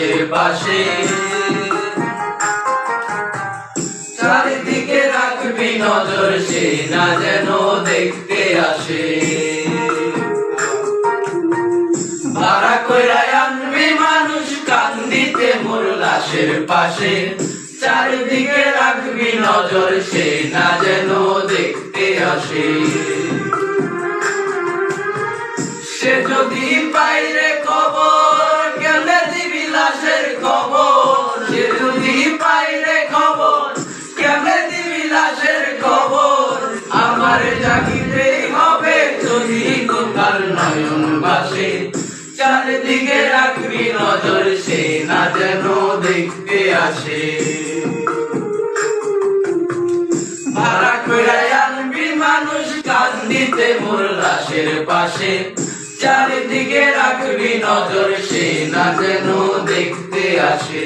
লাশের পাশে। চারিদিকে রাখবি নজর, সে না যেন দেখতে আসে। ভাড়া কইরা আনবি মানুষ কান্দিতে মোর লাশের পাশে। চারিদিকে রাখবি নজর, সে না যেন দেখতে আসে। সে যদি পাইরে খবর কেমনে দিবি লাশের খবর। সে যদি পাইরে খবর কেমনে দিবি লাশের খবর। আমার জাগিতেই হবে যদি তোমার নয়ন বাসে। চারিদিকে রাখবি নজর, সে না যেন দেখতে আসে। ভাড়া কইরা আনবি মানুষ কান্দিতে মোর লাশের পাশে। চারিদিকে রাখবি নজর, সে না যেন দেখতে আসে।